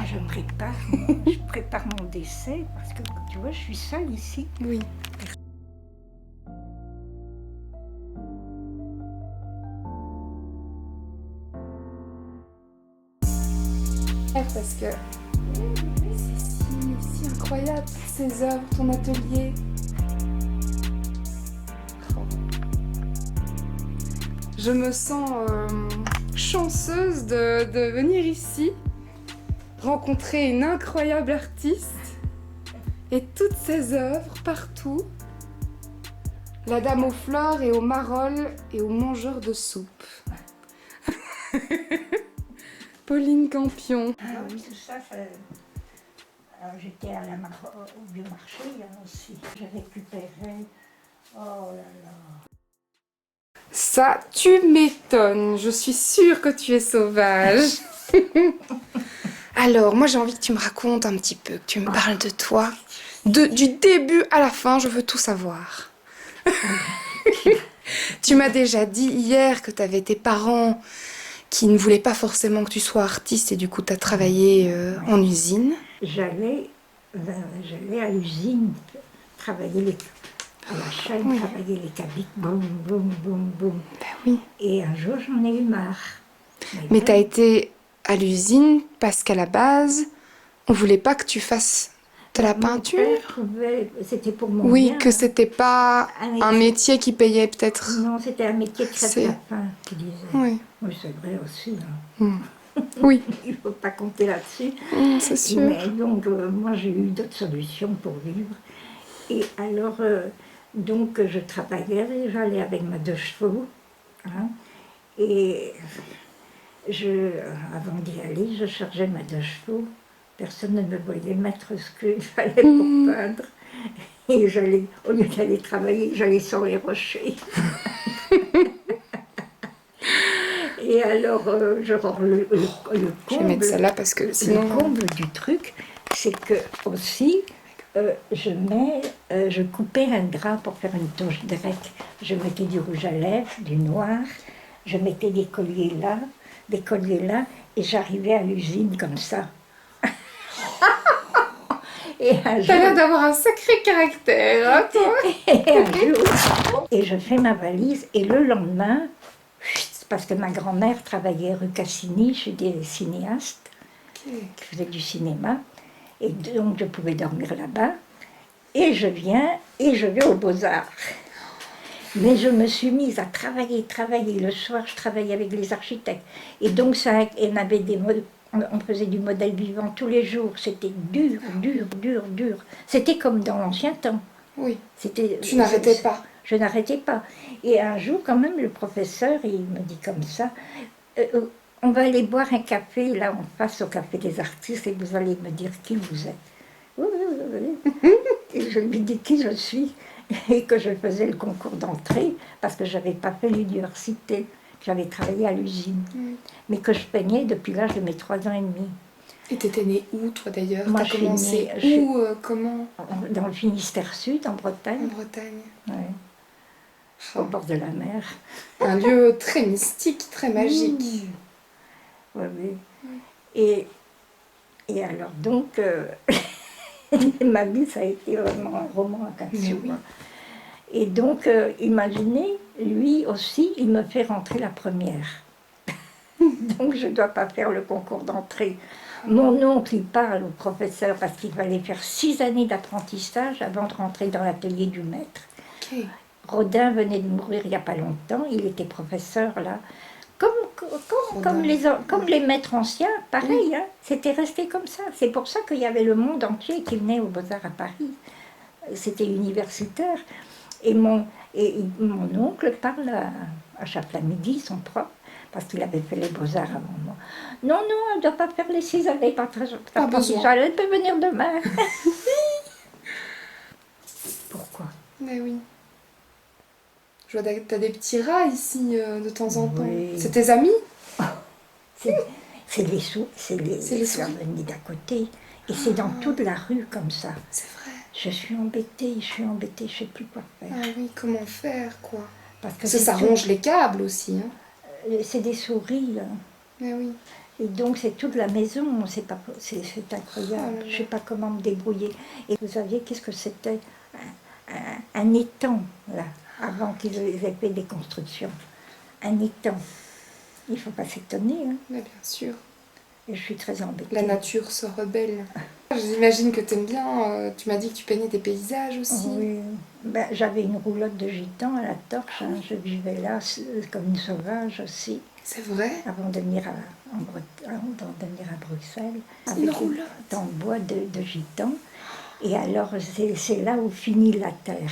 je prépare mon décès parce que tu vois, je suis seule ici. Oui. Parce que c'est si incroyable, ces œuvres, ton atelier. Oh. Je me sens chanceuse de venir ici, rencontrer une incroyable artiste et toutes ses œuvres partout. La dame aux fleurs et aux marolles et aux mangeurs de soupe. Pauline Campion. Ah oui, tout ça, j'étais au vieux marché aussi. J'ai récupéré. Oh là là. Ça, tu m'étonnes. Je suis sûre que tu es sauvage. Alors, moi j'ai envie que tu me racontes un petit peu, que tu me parles de toi. Du début à la fin, je veux tout savoir. Tu m'as déjà dit hier que tu avais tes parents qui ne voulaient pas forcément que tu sois artiste et du coup tu as travaillé en usine. J'allais à l'usine travailler à la chaîne, travailler les cabines, boum, boum, boum, boum. Ben oui. Et un jour, j'en ai eu marre. Mais tu as été à l'usine parce qu'à la base, on voulait pas que tu fasses de la peinture. C'était pour mon Oui, bien. que c'était pas un métier qui payait peut-être. Non, c'était un métier de crève-lapin, qui disait. Oui. Oui, c'est vrai aussi. Hein. Oui. Il ne faut pas compter là-dessus. C'est sûr. Mais donc, moi, j'ai eu d'autres solutions pour vivre. Et alors, donc, je travaillais, j'allais avec ma 2 chevaux. Hein, et avant d'y aller, je chargeais ma 2 chevaux. Personne ne me voyait mettre ce qu'il fallait pour peindre. Et au lieu d'aller travailler, j'allais sur les rochers. Et alors, genre, le comble, je vais mettre celle-là parce que sinon... Le comble du truc, c'est que aussi, je coupais un drap pour faire une touche grecque. Je mettais du rouge à lèvres, du noir, je mettais des colliers là, et j'arrivais à l'usine comme ça. T'as l'air d'avoir un sacré caractère, hein, toi. Et je fais ma valise, et le lendemain, parce que ma grand-mère travaillait rue Cassini chez des cinéastes qui faisaient du cinéma, et donc je pouvais dormir là-bas, et je vais aux Beaux-Arts. Mais je me suis mise à travailler. Le soir, je travaillais avec les architectes. Et donc, on faisait du modèle vivant tous les jours. C'était dur. C'était comme dans l'ancien temps. Oui. Tu n'arrêtais pas. Je n'arrêtais pas. Et un jour, quand même, le professeur, il me dit comme ça, on va aller boire un café, là, en face au Café des Artistes, et vous allez me dire qui vous êtes. Oui. Et je lui dis qui je suis, et que je faisais le concours d'entrée, parce que je n'avais pas fait l'université, j'avais travaillé à l'usine, mais que je peignais depuis l'âge de mes 3 ans et demi. Et t'étais née où, toi, d'ailleurs? Moi, t'as commencé où, comment? Dans le Finistère Sud, en Bretagne. En Bretagne. Ouais. Au bord de la mer. Un lieu très mystique, très magique. Oui. Et alors, donc, ma vie, ça a été vraiment un roman à 4 jours. Oui. Et donc, imaginez, lui aussi, il me fait rentrer la première. Donc, je ne dois pas faire le concours d'entrée. Mon oncle, il parle au professeur parce qu'il fallait faire 6 années d'apprentissage avant de rentrer dans l'atelier du maître. Okay. Rodin venait de mourir il n'y a pas longtemps, il était professeur là. Comme les maîtres anciens, pareil, hein, c'était resté comme ça. C'est pour ça qu'il y avait le monde entier qui venait aux Beaux-Arts à Paris. C'était universitaire. Et mon oncle parle à Chaplin-Midi, son prof, parce qu'il avait fait les Beaux-Arts avant moi. Non, elle ne doit pas faire les 6 années d'apprentissage, elle peut venir demain. Pourquoi? Mais oui. Je vois que tu as des petits rats ici de temps en temps. C'est tes amis? C'est les souvenirs d'à côté. Et c'est dans toute la rue comme ça. C'est vrai. Je suis embêtée, je ne sais plus quoi faire. Ah oui, comment faire, quoi? Parce que ça ronge les câbles aussi. Hein. C'est des souris. Hein. Mais oui. Et donc c'est toute la maison, c'est incroyable. Oh là là. Je ne sais pas comment me débrouiller. Et vous saviez qu'est-ce que c'était un étang, là, avant qu'ils aient fait des constructions. Un étang. Il ne faut pas s'étonner, hein. Mais bien sûr. Et je suis très embêtée. La nature se rebelle. J'imagine que t'aimes bien. Tu m'as dit que tu peignais des paysages aussi. Oui, ben, j'avais une roulotte de gitan à la torche, hein. Je vivais là comme une sauvage aussi, C'est vrai. avant de venir avant de venir à Bruxelles, Une avec roulotte. en bois de gitan. Et alors c'est là où finit la terre,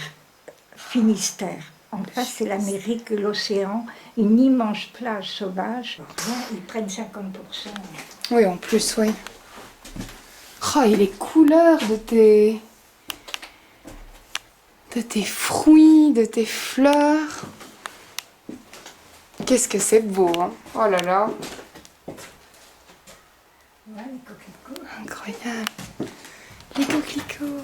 Finistère. En face c'est l'Amérique, l'océan, une immense plage sauvage. Là, ils prennent 50%. Oui, en plus, oui. Oh, et les couleurs de tes fruits, de tes fleurs. Qu'est-ce que c'est beau, hein. Oh là là. Ouais, les coquelicots. Incroyable. Les coquelicots.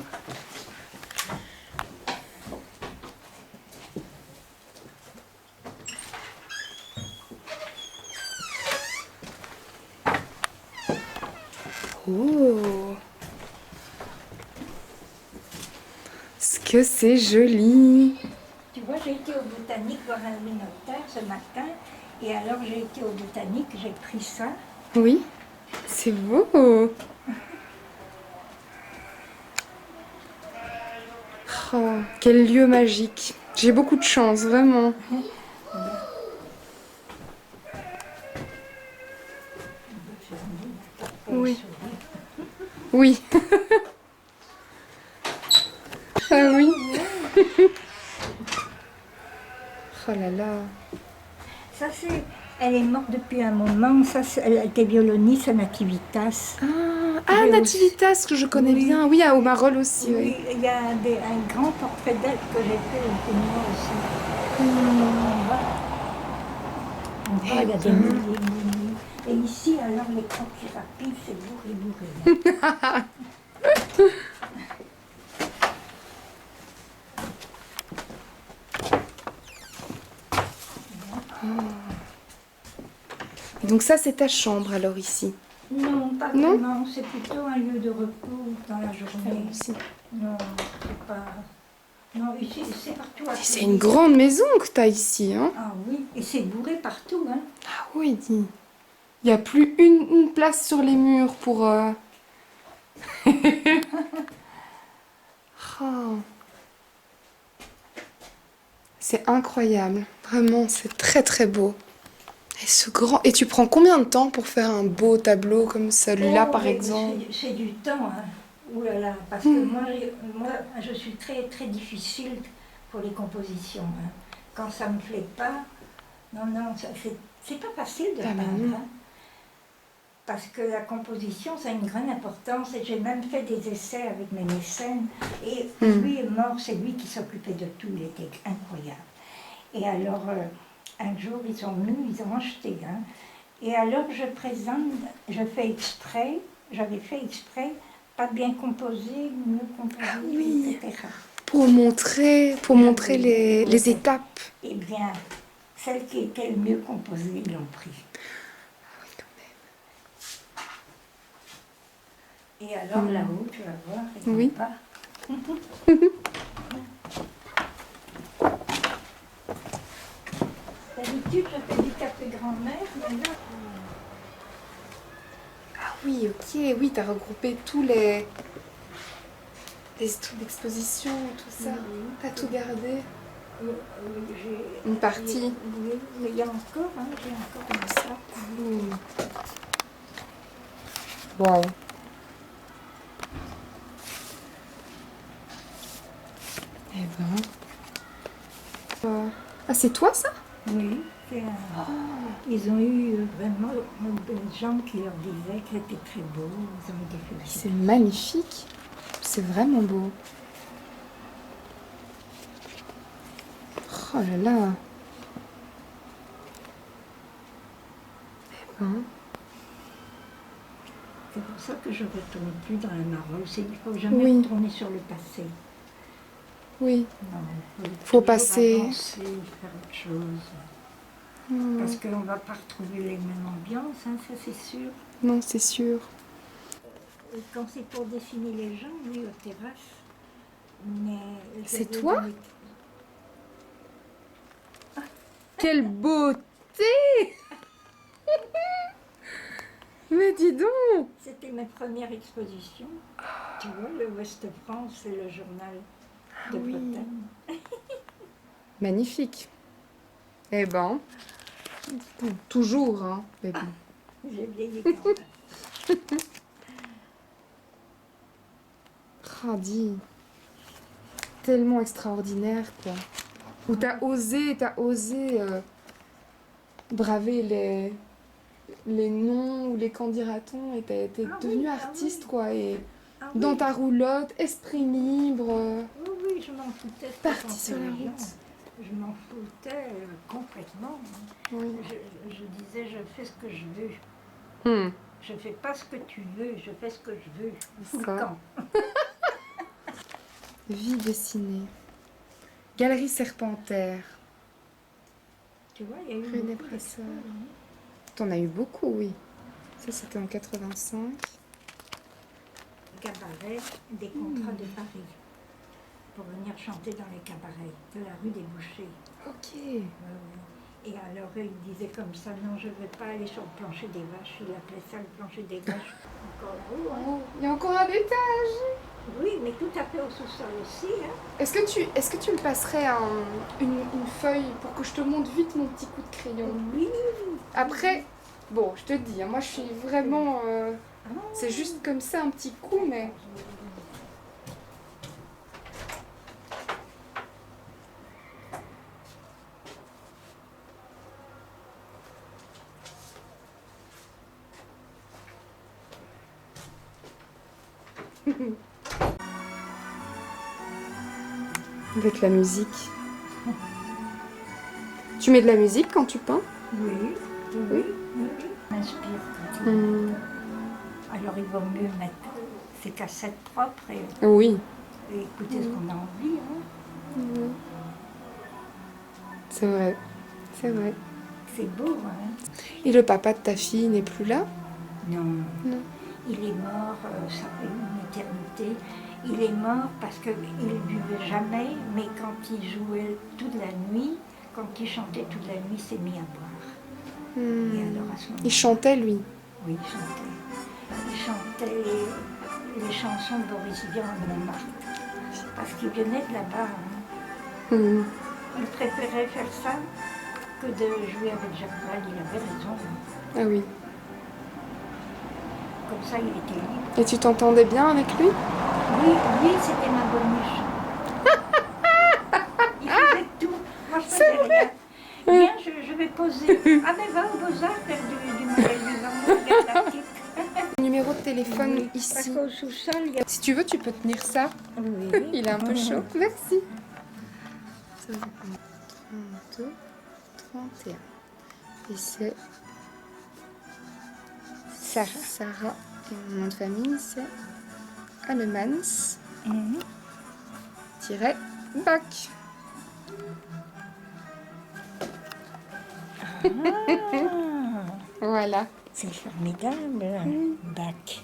Oh. Ce que c'est joli. Tu vois, j'ai été au botanique voir un rhinocéros ce matin, et alors j'ai été au botanique, j'ai pris ça. Oui, c'est beau. Oh, quel lieu magique. J'ai beaucoup de chance, vraiment. Oui. Oui. Ah oui. Oh là là. Ça c'est, elle est morte depuis un moment, ça elle a été violoniste à Nativitas. Ah, J'ai Nativitas, que je connais Oui. bien. Oui, à Omarol aussi. Oui, Oui. il y a un grand portrait d'elle que j'ai fait au moi aussi. On voit, il y a des milliers. Et ici, alors, les croquis rapides, c'est bourré. Et donc ça, c'est ta chambre, alors, ici. Non, pas Non vraiment. C'est plutôt un lieu de repos dans la journée. Aussi. Non, c'est pas... Non, ici, c'est partout. à C'est côté. une grande maison que tu as ici, hein. Ah oui, et c'est bourré partout, hein. Ah oui, dis. Il n'y a plus une place sur les murs pour... Oh. C'est incroyable. Vraiment, c'est très très beau. Et ce grand... Et tu prends combien de temps pour faire un beau tableau comme celui-là, Oh, par mais exemple? c'est du temps, hein. Ouh là là, parce que moi, je suis très, très difficile pour les compositions, hein. Quand ça me plaît pas, non, c'est pas facile de Ah, mais peindre, non. hein. Parce que la composition, ça a une grande importance, et j'ai même fait des essais avec mes mécènes, et lui est mort, c'est lui qui s'occupait de tout, il était incroyable. Et alors, un jour, ils sont venus, ils ont acheté, hein. Et alors, je présente, j'avais fait exprès, pas bien composé, mieux composé, oui. etc. Pour montrer les étapes. Eh bien, celle qui était le mieux composée, ils l'ont pris. Et alors, là-haut, tu vas voir, ils Oui. vont pas. D'habitude, je fais du café grand-mère, mais là... Ah oui, ok. Oui, tu as regroupé tous les trucs d'exposition, tout ça. Oui. Tu as tout gardé. Oui, j'ai... Une partie. Oui, mais il y a encore, hein, j'ai encore comme ça. Wow. Eh ben. Ah, c'est toi ça? Oui, ils ont eu vraiment des gens qui leur disaient que c'était très beau, ils ont été C'est félicités. magnifique. C'est vraiment beau. Oh là là. Eh ben. C'est pour ça que je ne retourne plus dans la marole, il faut jamais Oui. retourner sur le passé. Oui. Non, Faut toujours passer. avancer, faire autre chose. Parce qu'on ne va pas retrouver les mêmes ambiances, hein, ça c'est sûr. Non, c'est sûr. Et quand c'est pour dessiner les gens, oui, aux terrasses. Mais C'est toi? Quelle beauté! Mais dis donc! C'était ma première exposition. Tu vois, le Ouest France, c'est le journal de oui. Bretagne. Magnifique. Eh ben, toujours, hein. Mais bon. J'ai vieilli quand même. Ah, dis. Tellement extraordinaire, quoi. Où t'as osé braver les noms ou les candidatons et t'es Ah devenue oui, artiste, oui. quoi. Et Ah dans oui. ta roulotte, esprit libre, Oui, oui, je m'en foutais. de partie penser sur la les gens. route. Je m'en foutais complètement. Oui. Je disais, je fais ce que je veux. Je fais pas ce que tu veux, je fais ce que je veux. Tout le Ça. temps. Vie dessinée. Galerie Serpentaire. Tu vois, il y a eu René beaucoup Brasseur. d'expos, hein. T'en as eu beaucoup, oui. Ça, c'était en 85. Cabaret, des contrats de Paris. Pour venir chanter dans les cabarets de la rue des Bouchers. Ok. Ouais, ouais. Et alors, il disait comme ça, non, je ne veux pas aller sur le plancher des vaches. Il appelait ça le plancher des vaches. Encore là-haut, hein. Oh, il y a encore un étage. Oui, mais tout à fait au sous-sol aussi, hein. Est-ce que tu me passerais une feuille pour que je te montre vite mon petit coup de crayon? Oui. Après, bon, je te dis, hein, moi je suis vraiment... Ah, c'est juste comme ça un petit coup, mais... Avec la musique. Tu mets de la musique quand tu peins? Oui, oui. M'inspire quand il Alors il vaut mieux mettre ses cassettes propres Oui. et écouter ce qu'on a envie. Hein. C'est vrai. C'est vrai. C'est beau, hein. Et le papa de ta fille n'est plus là? Non. Non. Il est mort, ça fait une éternité. Il est mort parce qu'il ne buvait jamais, mais quand il jouait toute la nuit, quand il chantait toute la nuit, il s'est mis à boire. Et alors à ce moment-là, Il chantait, lui? oui, il chantait. Il chantait les chansons de Boris Vian à Montmartre. Parce qu'il venait de là-bas. Hein. Il préférait faire ça que de jouer avec Jacques Brel. Il avait raison. Hein. Ah oui. Comme ça, il était libre. Et tu t'entendais bien avec lui? Oui, c'était ma bonne Il faisait tout. Moi, je faisais rien. Viens, je vais poser. Ah, mais va au Beaux-Arts faire du modèle vivant. Regarde l'article. Numéro de téléphone Parce ici. qu'au sous-sol, il y a... Si tu veux, tu peux tenir ça. Oui. Il est un peu chaud. Merci. 32, 31. Et c'est Sarah. Et mon nom de famille, c'est Allemans. Bac. Voilà. C'est formidable, Bac.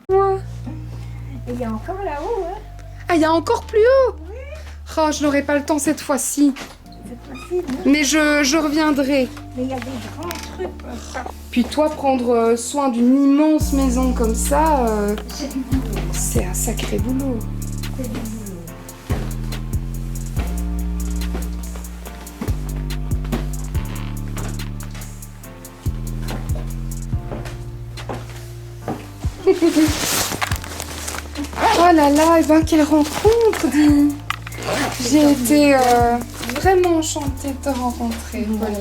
Ouais. Et il y a encore là-haut, hein. Ah, il y a encore plus haut? Oui. Oh, je n'aurai pas le temps cette fois-ci. C'est facile, hein. Mais je reviendrai. Mais il y a des grands trucs. Puis toi, prendre soin d'une immense maison comme ça, C'est du boulot. c'est un sacré boulot. C'est du boulot. Oh là là, et ben quelle rencontre, dis. J'ai été vraiment enchantée de te rencontrer. Voilà.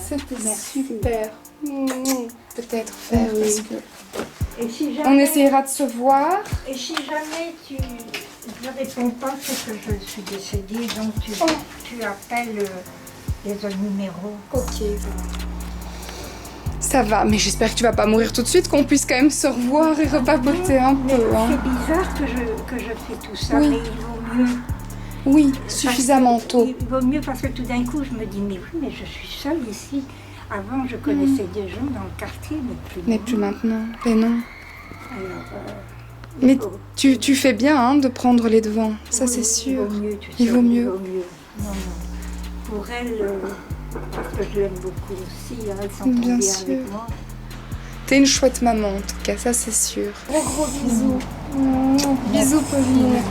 C'était Merci. super. Peut-être faire parce que Et si on jamais, essaiera de se voir. et si jamais tu ne réponds pas, c'est que je suis décédée, donc tu appelles les autres numéros. Ok. Ça va, mais j'espère que tu vas pas mourir tout de suite, qu'on puisse quand même se revoir et repapoter un peu. Hein. C'est bizarre que je fais tout ça, Oui. mais il vaut mieux. Oui, suffisamment tôt. Il vaut mieux parce que tout d'un coup, je me dis, mais oui, mais je suis seule ici. Avant, je connaissais des gens dans le quartier, Mais plus maintenant. Mais non. Alors, Mais il faut- tu fais bien hein, de prendre les devants, ça oui, c'est sûr. Il vaut mieux, tu sais, Il vaut mieux. Non, non. Pour elle, parce que je l'aime beaucoup aussi, hein, elle s'entend Bien bien sûr. avec moi. T'es une chouette maman en tout cas, ça c'est sûr. Gros bisous. Bisous Pauline.